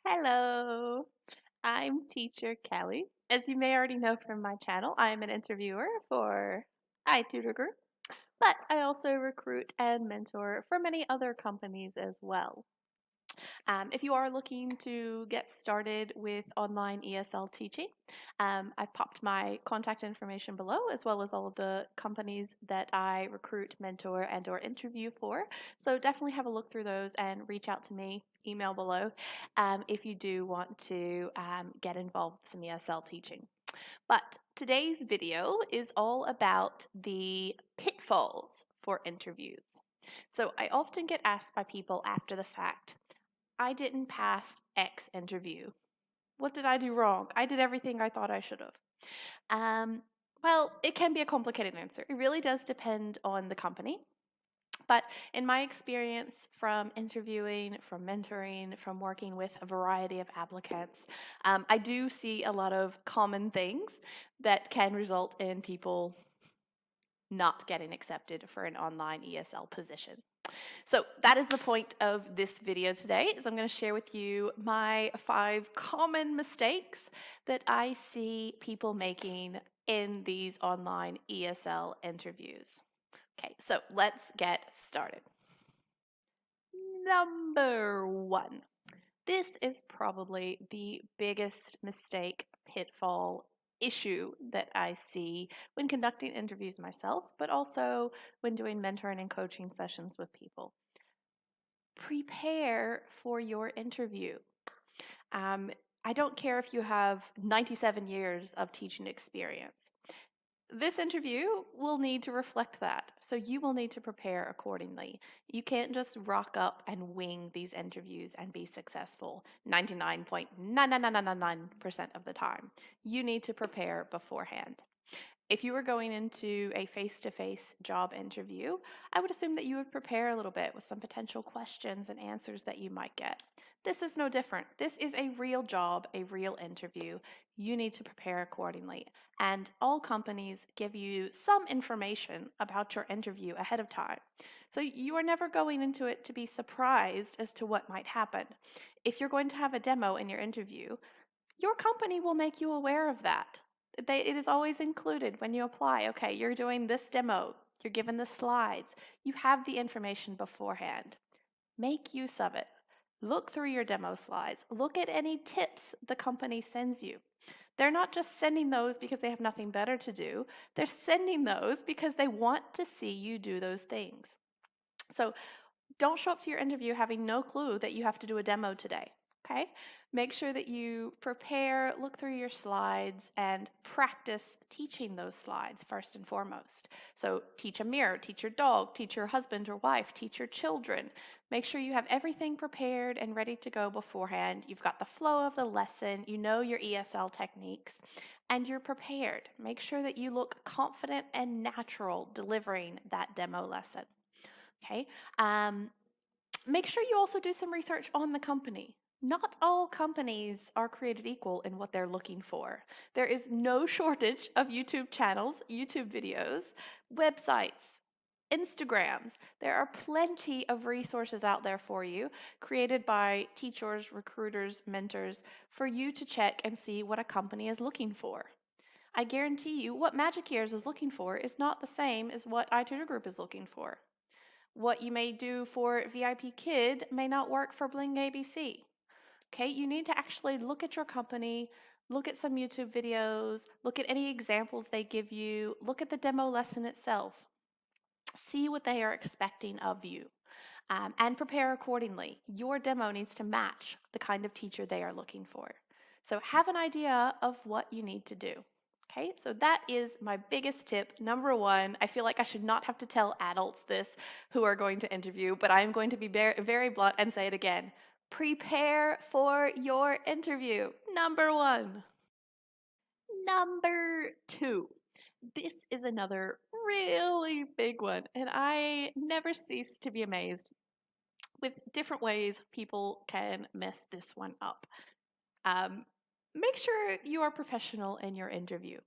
Hello, I'm teacher Kelly. As you may already know from my channel, I am an interviewer for iTutorGroup, but I also recruit and mentor for many other companies as well. If you are looking to get started with online ESL teaching, I've popped my contact information below, as well as all of the companies that I recruit, mentor, and or interview for. So definitely have a look through those and reach out to me, email below, if you do want to get involved with some ESL teaching. But today's video is all about the pitfalls for interviews. So I often get asked by people after the fact, I didn't pass X interview. What did I do wrong? I did everything I thought I should have. Well, it can be a complicated answer. It really does depend on the company. But in my experience from interviewing, from mentoring, from working with a variety of applicants, I do see a lot of common things that can result in people not getting accepted for an online ESL position. So that is the point of this video today, is I'm going to share with you my 5 common mistakes that I see people making in these online ESL interviews. Okay, so let's get started. Number 1. This is probably the biggest mistake, pitfall, issue that I see when conducting interviews myself, but also when doing mentoring and coaching sessions with people. Prepare for your interview. I don't care if you have 97 years of teaching experience. This interview will need to reflect that, so you will need to prepare accordingly. You can't just rock up and wing these interviews and be successful 99.99999% of the time. You need to prepare beforehand. If you were going into a face-to-face job interview, I would assume that you would prepare a little bit with some potential questions and answers that you might get. This is no different. This is a real job, a real interview. You need to prepare accordingly. And all companies give you some information about your interview ahead of time. So you are never going into it to be surprised as to what might happen. If you're going to have a demo in your interview, your company will make you aware of that. It is always included when you apply. Okay, you're doing this demo, you're given the slides, you have the information beforehand. Make use of it. Look through your demo slides. Look at any tips the company sends you. They're not just sending those because they have nothing better to do. They're sending those because they want to see you do those things. So don't show up to your interview having no clue that you have to do a demo today. Okay? Make sure that you prepare, look through your slides, and practice teaching those slides first and foremost. So teach a mirror, teach your dog, teach your husband or wife, teach your children. Make sure you have everything prepared and ready to go beforehand. You've got the flow of the lesson, you know your ESL techniques, and you're prepared. Make sure that you look confident and natural delivering that demo lesson. Okay? Make sure you also do some research on the company. Not all companies are created equal in what they're looking for. There is no shortage of YouTube channels, YouTube videos, websites, Instagrams. There are plenty of resources out there for you, created by teachers, recruiters, mentors, for you to check and see what a company is looking for. I guarantee you what Magic Years is looking for is not the same as what iTutorGroup is looking for. What you may do for VIPKID may not work for BlingABC. Okay, you need to actually look at your company, look at some YouTube videos, look at any examples they give you, look at the demo lesson itself. See what they are expecting of you, and prepare accordingly. Your demo needs to match the kind of teacher they are looking for. So have an idea of what you need to do. Okay, so that is my biggest tip, number 1. I feel like I should not have to tell adults this who are going to interview, but I am going to be very, very blunt and say it again. Prepare for your interview, number 1. Number 2. This is another really big one, and I never cease to be amazed with different ways people can mess this one up. Make sure you are professional in your interview.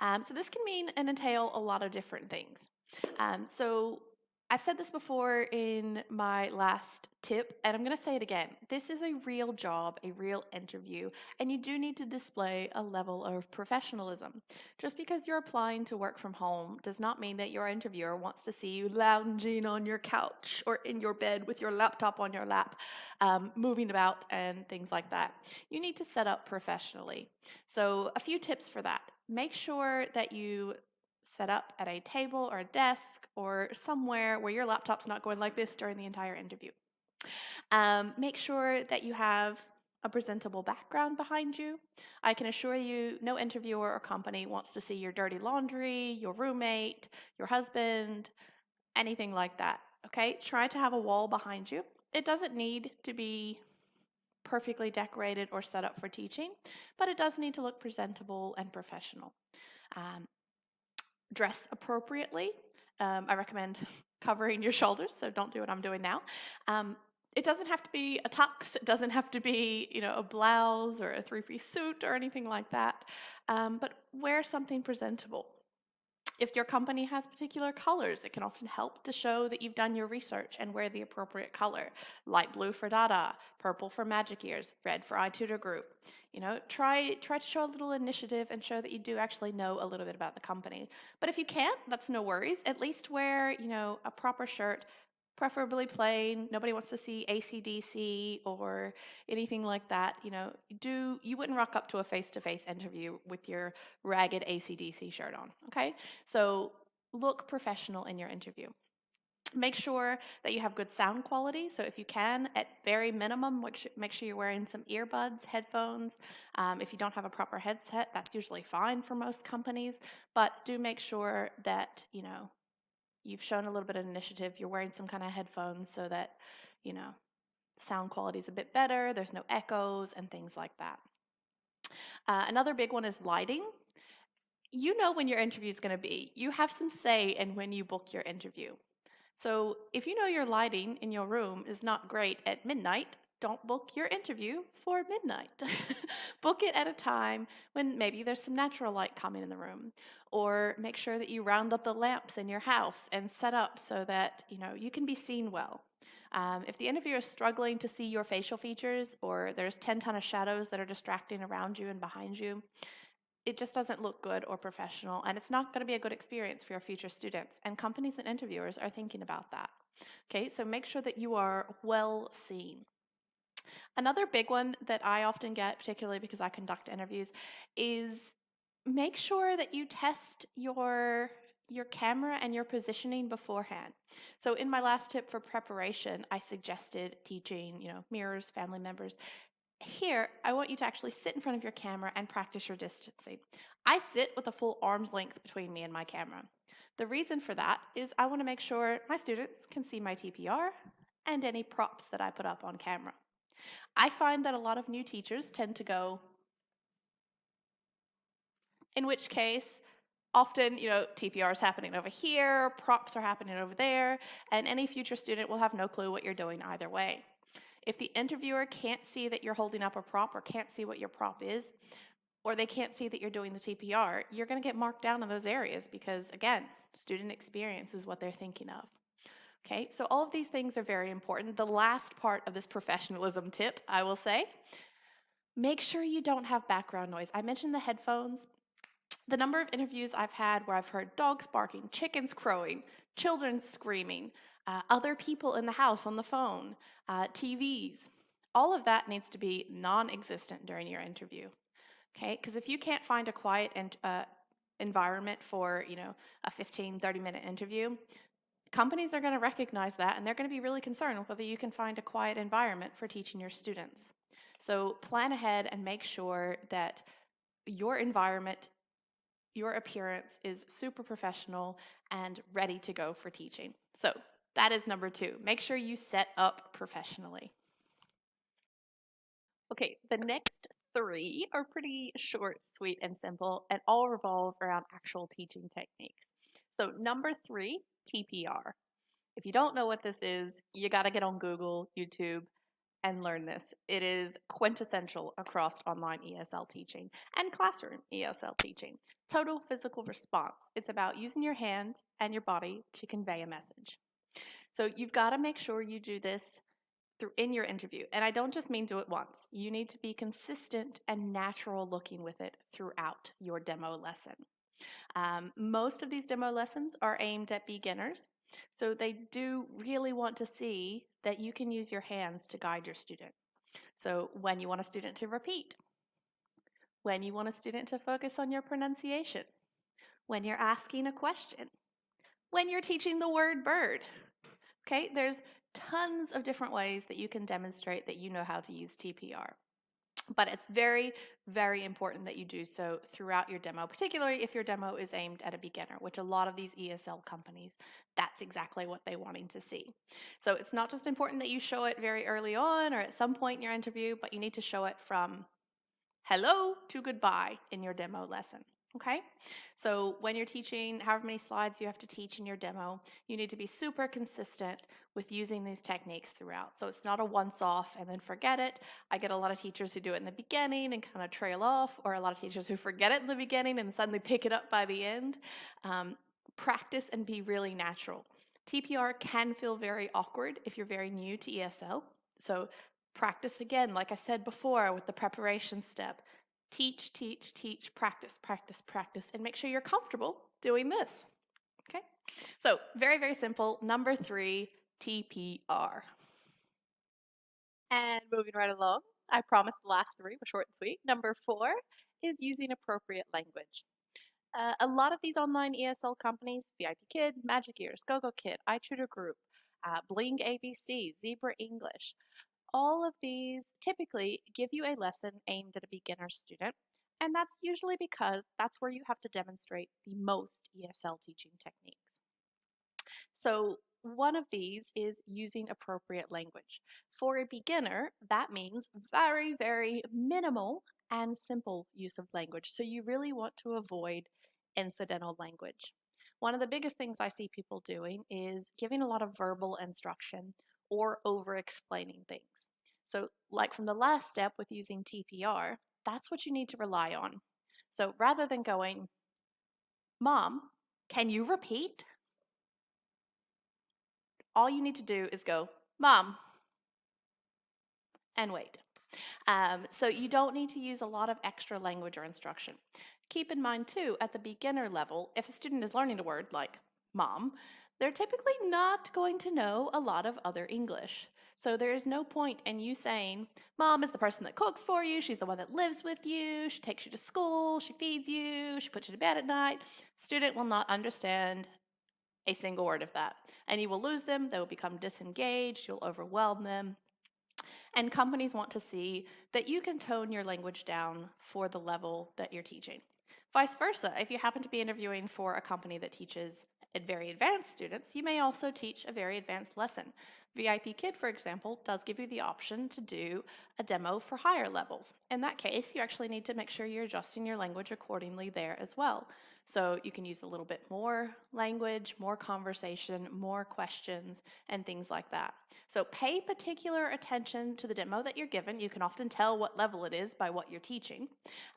So this can mean and entail a lot of different things. So I've said this before in my last tip, and I'm going to say it again. This is a real job, a real interview, and you do need to display a level of professionalism. Just because you're applying to work from home does not mean that your interviewer wants to see you lounging on your couch or in your bed with your laptop on your lap, moving about and things like that. You need to set up professionally. So a few tips for that. Make sure that you set up at a table or a desk or somewhere where your laptop's not going like this during the entire interview. Make sure that you have a presentable background behind you. I can assure you no interviewer or company wants to see your dirty laundry, your roommate, your husband, anything like that. Okay, try to have a wall behind you. It doesn't need to be perfectly decorated or set up for teaching, but it does need to look presentable and professional. Dress appropriately. I recommend covering your shoulders, so don't do what I'm doing now. It doesn't have to be a tux. It doesn't have to be, a blouse or a three-piece suit or anything like that, but wear something presentable. If your company has particular colors, it can often help to show that you've done your research and wear the appropriate color. Light blue for Dada, purple for Magic Ears, red for iTutorGroup. Try to show a little initiative and show that you do actually know a little bit about the company. But if you can't, that's no worries. At least wear, a proper shirt, preferably plain. Nobody wants to see AC/DC or anything like that. You wouldn't rock up to a face-to-face interview with your ragged AC/DC shirt on, okay? So look professional in your interview. Make sure that you have good sound quality. So if you can, at very minimum, make sure you're wearing some earbuds, headphones. If you don't have a proper headset, that's usually fine for most companies. But do make sure that, you've shown a little bit of initiative. You're wearing some kind of headphones so that, sound quality is a bit better. There's no echoes and things like that. Another big one is lighting. You know when your interview is going to be. You have some say in when you book your interview. So if you know your lighting in your room is not great at midnight, don't book your interview for midnight. Book it at a time when maybe there's some natural light coming in the room. Or make sure that you round up the lamps in your house and set up so that you can be seen well. If the interviewer is struggling to see your facial features, or there's 10 ton of shadows that are distracting around you and behind you, it just doesn't look good or professional, and it's not going to be a good experience for your future students. And companies and interviewers are thinking about that. Okay, so make sure that you are well seen. Another big one that I often get, particularly because I conduct interviews, is make sure that you test your camera and your positioning beforehand. So in my last tip for preparation, I suggested teaching, mirrors, family members. Here, I want you to actually sit in front of your camera and practice your distancing. I sit with a full arm's length between me and my camera. The reason for that is I want to make sure my students can see my TPR and any props that I put up on camera. I find that a lot of new teachers tend to go, in which case, often, TPR is happening over here, props are happening over there, and any future student will have no clue what you're doing either way. If the interviewer can't see that you're holding up a prop or can't see what your prop is, or they can't see that you're doing the TPR, you're going to get marked down in those areas because, again, student experience is what they're thinking of. Okay, so all of these things are very important. The last part of this professionalism tip, I will say, make sure you don't have background noise. I mentioned the headphones. The number of interviews I've had where I've heard dogs barking, chickens crowing, children screaming, other people in the house on the phone, TVs, all of that needs to be non-existent during your interview. Okay, because if you can't find a quiet environment for a 15, 30-minute interview, companies are going to recognize that, and they're going to be really concerned whether you can find a quiet environment for teaching your students. So plan ahead and make sure that your environment, your appearance is super professional and ready to go for teaching. So that is number 2. Make sure you set up professionally. Okay, the next 3 are pretty short, sweet, and simple, and all revolve around actual teaching techniques. So number 3, TPR. If you don't know what this is, you got to get on Google, YouTube, and learn this. It is quintessential across online ESL teaching and classroom ESL teaching. Total physical response. It's about using your hand and your body to convey a message. So you've got to make sure you do this in your interview. And I don't just mean do it once. You need to be consistent and natural looking with it throughout your demo lesson. Most of these demo lessons are aimed at beginners, so they do really want to see that you can use your hands to guide your student. So when you want a student to repeat, when you want a student to focus on your pronunciation, when you're asking a question, when you're teaching the word bird. Okay, there's tons of different ways that you can demonstrate that you know how to use TPR. But it's very, very important that you do so throughout your demo, particularly if your demo is aimed at a beginner, which a lot of these ESL companies, that's exactly what they're wanting to see. So it's not just important that you show it very early on or at some point in your interview, but you need to show it from hello to goodbye in your demo lesson. Okay, so when you're teaching however many slides you have to teach in your demo, you need to be super consistent with using these techniques throughout. So it's not a once-off and then forget it. I get a lot of teachers who do it in the beginning and kind of trail off, or a lot of teachers who forget it in the beginning and suddenly pick it up by the end. Practice and be really natural. TPR can feel very awkward if you're very new to ESL. So practice again, like I said before, with the preparation step. Teach, teach, teach, practice, practice, practice, and make sure you're comfortable doing this. Okay? So, very, very simple. Number 3, TPR. And moving right along, I promised the last 3 were short and sweet. Number 4 is using appropriate language. A lot of these online ESL companies, VIPKID, Magic Ears, GoGoKid, iTutorGroup, BlingABC, Zebra English, all of these typically give you a lesson aimed at a beginner student, and that's usually because that's where you have to demonstrate the most ESL teaching techniques. So one of these is using appropriate language. For a beginner, that means very, very minimal and simple use of language. So you really want to avoid incidental language. One of the biggest things I see people doing is giving a lot of verbal instruction or over-explaining things. So like from the last step with using TPR, that's what you need to rely on. So rather than going, Mom, can you repeat? All you need to do is go, Mom, and wait. So you don't need to use a lot of extra language or instruction. Keep in mind too, at the beginner level, if a student is learning a word like mom, they're typically not going to know a lot of other English. So there is no point in you saying, Mom is the person that cooks for you, she's the one that lives with you, she takes you to school, she feeds you, she puts you to bed at night. Student will not understand a single word of that. And you will lose them, they will become disengaged, you'll overwhelm them. And companies want to see that you can tone your language down for the level that you're teaching. Vice versa, if you happen to be interviewing for a company that teaches very advanced students, you may also teach a very advanced lesson. VIPKID, for example, does give you the option to do a demo for higher levels. In that case, you actually need to make sure you're adjusting your language accordingly there as well. So you can use a little bit more language, more conversation, more questions, and things like that. So pay particular attention to the demo that you're given. You can often tell what level it is by what you're teaching,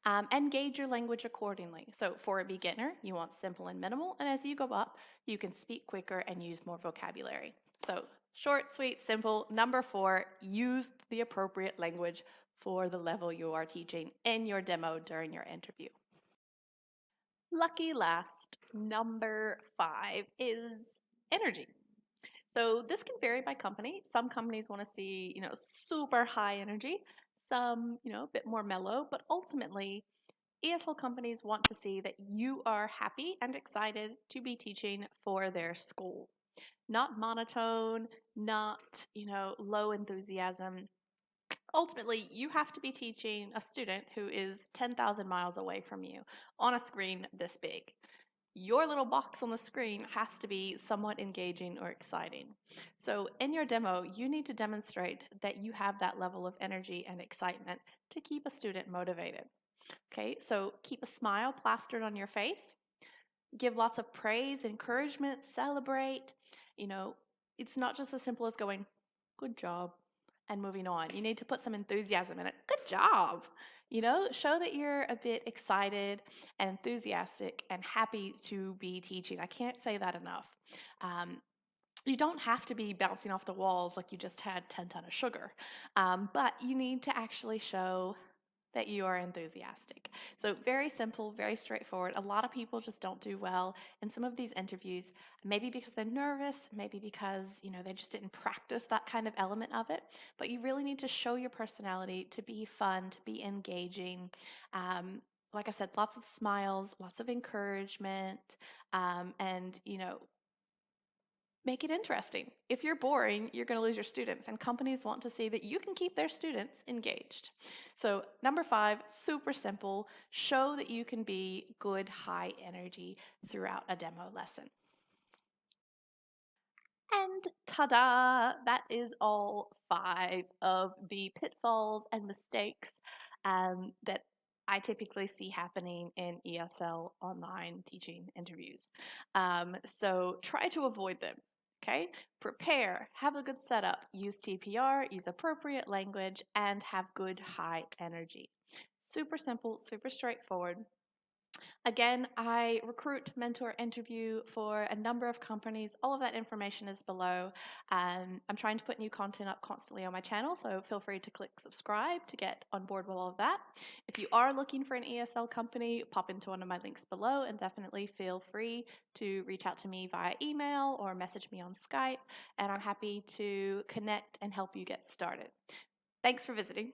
and gauge your language accordingly. So for a beginner, you want simple and minimal, and as you go up, you can speak quicker and use more vocabulary. So short, sweet, simple. Number 4, use the appropriate language for the level you are teaching in your demo during your interview. Lucky last, number 5 is energy. So this can vary by company. Some companies want to see, super high energy, some, a bit more mellow, but ultimately ESL companies want to see that you are happy and excited to be teaching for their school. Not monotone, not, low enthusiasm. Ultimately, you have to be teaching a student who is 10,000 miles away from you on a screen this big. Your little box on the screen has to be somewhat engaging or exciting. So in your demo, you need to demonstrate that you have that level of energy and excitement to keep a student motivated. Okay, so keep a smile plastered on your face. Give lots of praise, encouragement, celebrate. It's not just as simple as going, good job, and moving on. You need to put some enthusiasm in it. Good job. Show that you're a bit excited and enthusiastic and happy to be teaching. I can't say that enough. You don't have to be bouncing off the walls like you just had 10 ton of sugar, but you need to actually show that you are enthusiastic. So very simple, very straightforward. A lot of people just don't do well in some of these interviews, maybe because they're nervous, maybe because, they just didn't practice that kind of element of it. But you really need to show your personality to be fun, to be engaging. Like I said, lots of smiles, lots of encouragement, and, make it interesting. If you're boring, you're going to lose your students, and companies want to see that you can keep their students engaged. So number 5, super simple, show that you can be good, high energy throughout a demo lesson. And ta-da! That is all 5 of the pitfalls and mistakes that I typically see happening in ESL online teaching interviews. So try to avoid them. Okay, prepare, have a good setup, use TPR, use appropriate language, and have good high energy. Super simple, super straightforward. Again, I recruit, mentor, interview for a number of companies. All of that information is below. I'm trying to put new content up constantly on my channel, so feel free to click subscribe to get on board with all of that. If you are looking for an ESL company, pop into one of my links below, and definitely feel free to reach out to me via email or message me on Skype, and I'm happy to connect and help you get started. Thanks for visiting.